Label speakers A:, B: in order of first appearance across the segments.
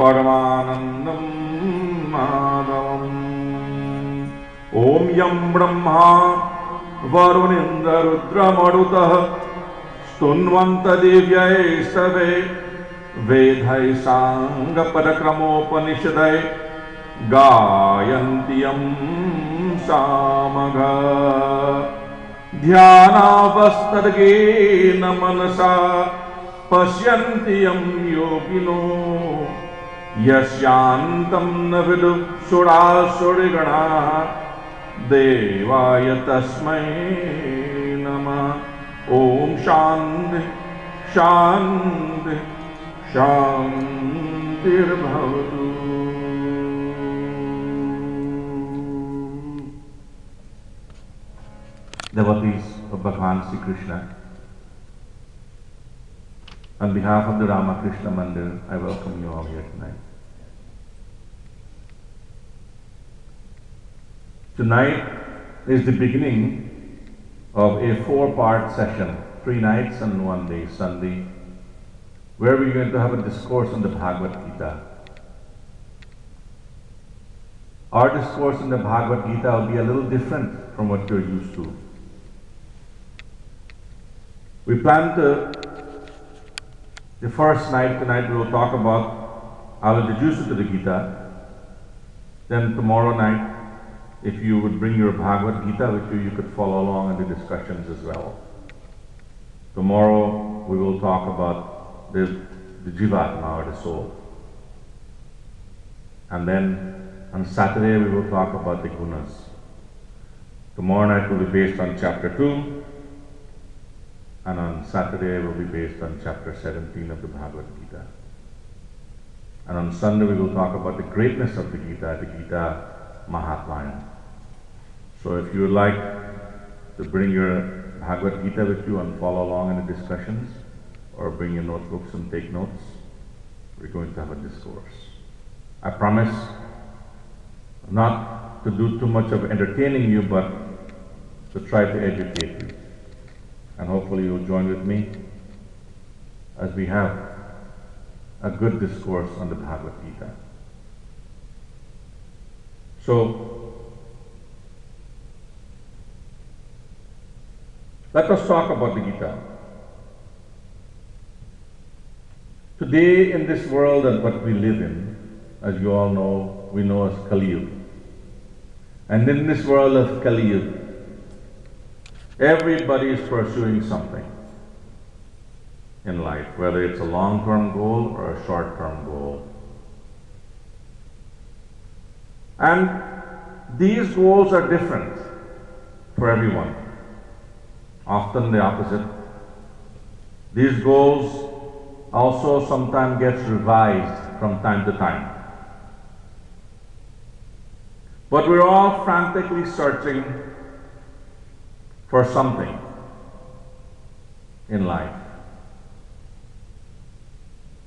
A: Paramanandam Madhavam. Om Yam Brahma Varunindra Rudra Marutah Stunvanta Divyai Save Vedhai Sangha Parakramopanishadai Gayantiyam Samagha Dhyanavastargena Manasa Pashyantiyam Yogino Yashyantam Navidu Surasurigana Devaya Tasmai Namah. Om Shanti Shanti Shantir Bhavatu. Devotees of Bhagavan Sri Krishna, on behalf of the Ramakrishna Mandir, I welcome you all here tonight. Tonight is the beginning of a 4-part session, 3 nights and 1 day, Sunday, where we're going to have a discourse on the Bhagavad Gita. Our discourse on the Bhagavad Gita will be a little different from what you're used to. We plan to, the first night, tonight we will talk about, I'll introduce you to the Gita. Then tomorrow night, if you would bring your Bhagavad Gita with you, you could follow along in the discussions as well. Tomorrow we will talk about the Jivatma, or the soul. And then on Saturday we will talk about the Gunas. Tomorrow night will be based on chapter 2. And on Saturday will be based on chapter 17 of the Bhagavad Gita. And on Sunday we will talk about the greatness of the Gita Mahatmaya. So if you would like to bring your Bhagavad Gita with you and follow along in the discussions, or bring your notebooks and take notes, we're going to have a discourse. I promise not to do too much of entertaining you, but to try to educate you. And hopefully you'll join with me as we have a good discourse on the Bhagavad Gita. So, let us talk about the Gita. Today in this world and what we live in, as you all know, we know as Kali Yuga. And in this world of Kali Yuga, everybody is pursuing something in life, whether it's a long-term goal or a short-term goal. And these goals are different for everyone, often the opposite. These goals also sometimes get revised from time to time. But we're all frantically searching for something in life.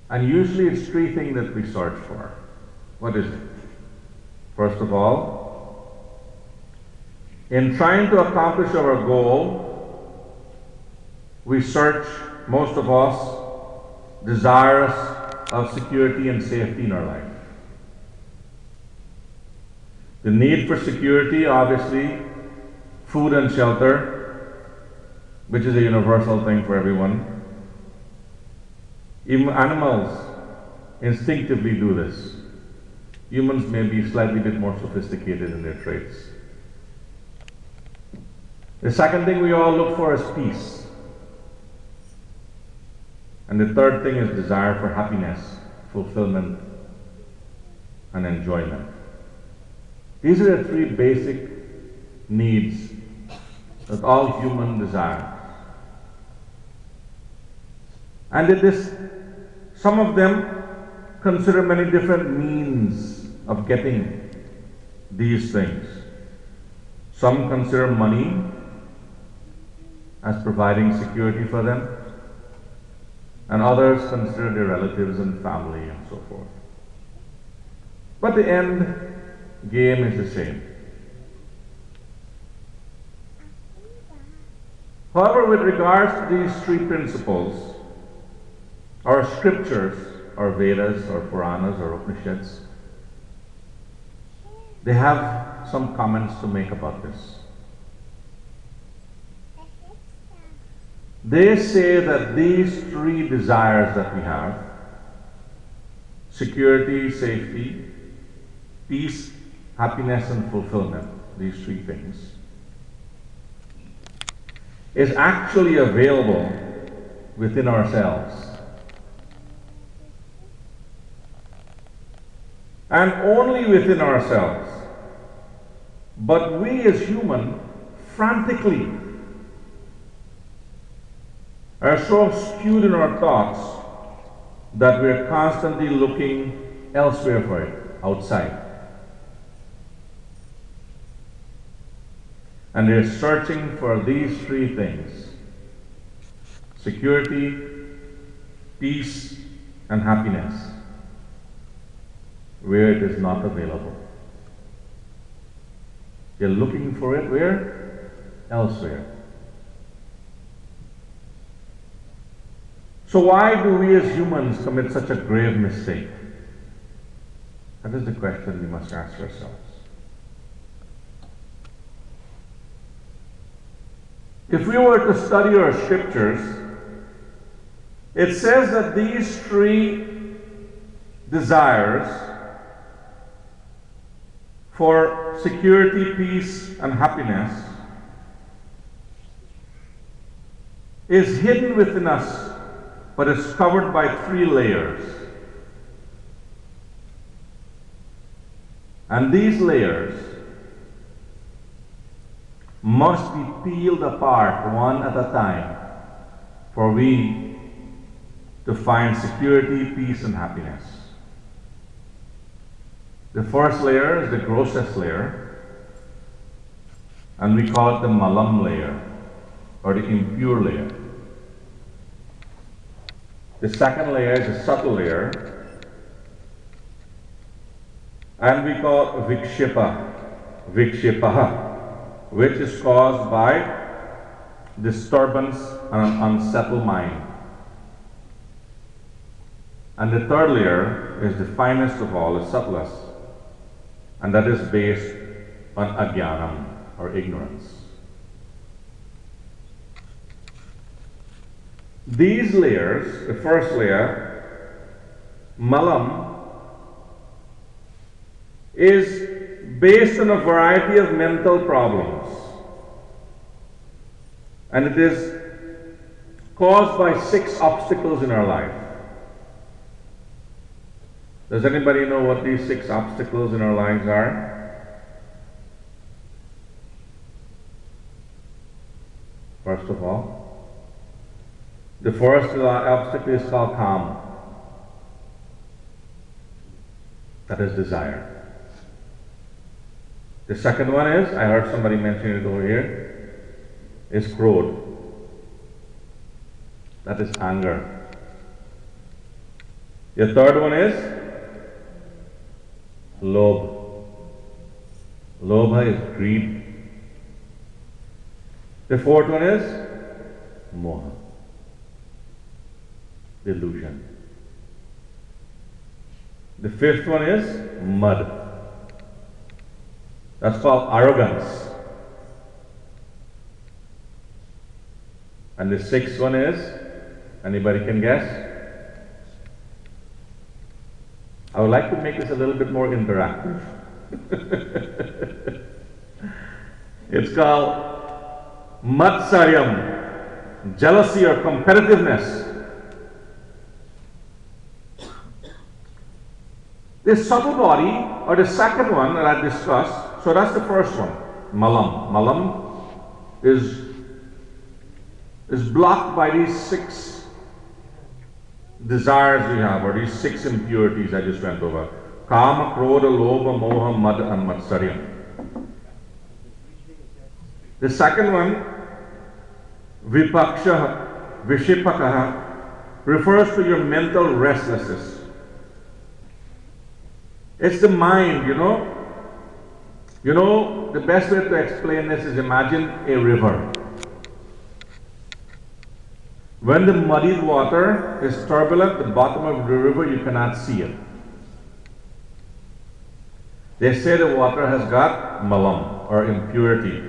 A: And usually it's 3 things that we search for. What is it? First of all, in trying to accomplish our goal, we search, most of us, desirous of security and safety in our life. The need for security, obviously, food and shelter, which is a universal thing for everyone. Even animals instinctively do this. Humans may be slightly bit more sophisticated in their traits. The second thing we all look for is peace. And the third thing is desire for happiness, fulfillment, and enjoyment. These are the 3 basic needs that all human desire. And some of them consider many different means of getting these things. Some consider money as providing security for them, and others consider their relatives and family and so forth. But the end game is the same. However, with regards to these 3 principles, our scriptures or Vedas or Puranas or Upanishads, they have some comments to make about this. They say that these three desires that we have, security, safety, peace, happiness, and fulfillment, these three things, is actually available within ourselves. And only within ourselves. But we as humans frantically are so skewed in our thoughts that we're constantly looking elsewhere for it, outside. And we're searching for these three things: security, peace, and happiness, where it is not available. You're looking for it where? Elsewhere. So why do we as humans commit such a grave mistake? That is the question we must ask ourselves. If we were to study our scriptures, it says that these three desires for security, peace, and happiness is hidden within us, but is covered by three layers. And these layers must be peeled apart one at a time for we to find security, peace, and happiness. The first layer is the grossest layer, and we call it the malam layer, or the impure layer. The second layer is a subtle layer, and we call it vikshipa, which is caused by disturbance and an unsettled mind. And the third layer is the finest of all, the subtlest, and that is based on ajnanam, or ignorance. These layers, the first layer, malam, is based on a variety of mental problems, and it is caused by 6 obstacles in our life. Does anybody know what these 6 obstacles in our lives are? First of all, the first obstacle is called kam. That is desire. The second one is, I heard somebody mention it over here, is krodh. That is anger. The third one is lobh. Lobha is greed. The fourth one is moha, delusion. The fifth one is mud. That's called arrogance. And the sixth one is, anybody can guess? I would like to make this a little bit more interactive. It's called matsaryam, jealousy or competitiveness. This subtle body, or the second one that I discussed, so that's the first one, malam. Malam is blocked by these 6 desires we have, or these 6 impurities I just went over. Kama, krodha, lobha, moha, mad, and matsaryam. The second one, vipaksha, vishipakaha, refers to your mental restlessness. It's the mind, you know. You know, the best way to explain this is, imagine a river. When the muddied water is turbulent, the bottom of the river, you cannot see it. They say the water has got malam, or impurity.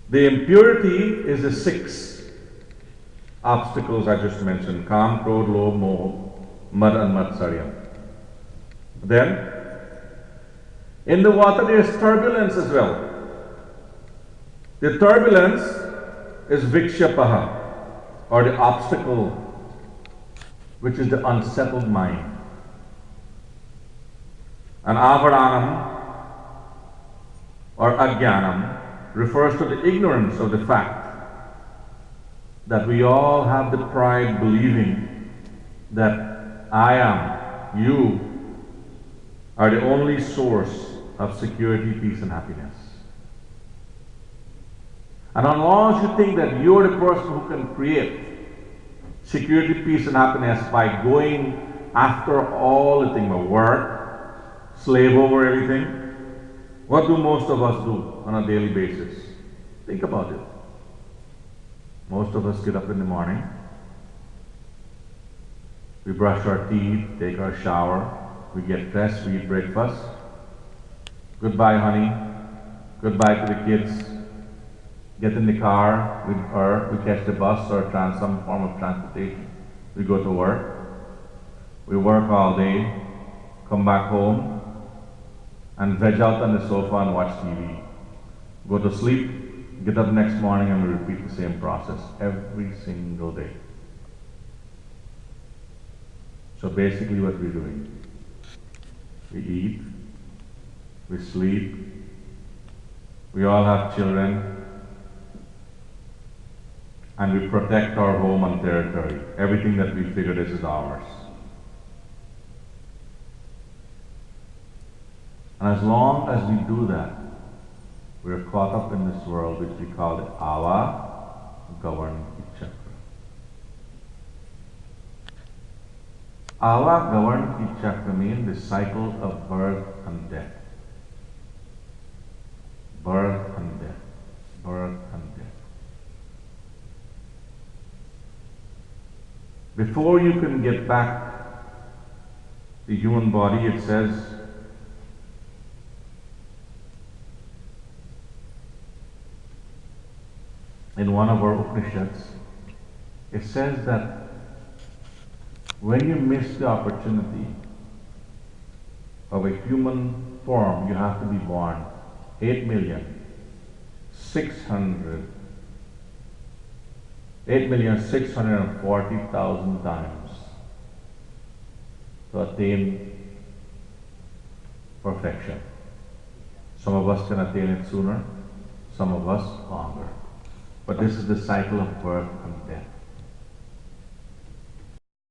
A: The impurity is the 6 obstacles I just mentioned: Kam, Krodh, Lobh, Moh, Mad and Matsarya. Then, in the water there is turbulence as well. The turbulence is Vikshapaha, or the obstacle, which is the unsettled mind. And Avaranam, or Ajnanam, refers to the ignorance of the fact that we all have the pride believing that I am, you, are the only source of security, peace, and happiness. And as long as you think that you're the person who can create security, peace, and happiness by going after all the things of work, slave over everything, what do most of us do on a daily basis? Think about it. Most of us get up in the morning, we brush our teeth, take our shower, we get dressed, we eat breakfast. Goodbye, honey. Goodbye to the kids. Get in the car with her, we catch the bus or some form of transportation. We go to work. We work all day, come back home, and veg out on the sofa and watch TV. Go to sleep, get up next morning, and we repeat the same process every single day. So basically what we're doing, we eat, we sleep, we all have children, and we protect our home and territory. Everything that we figure this is ours. And as long as we do that, we're caught up in this world which we call the Ava Gavan Chakra. Ava Gavan Chakra means the cycle of birth and death. Birth and death. Birth and death. Before you can get back the human body, it says, in one of our Upanishads, it says that when you miss the opportunity of a human form, you have to be born 8,640,000 times to attain perfection. Some of us can attain it sooner, some of us longer. But this is the cycle of birth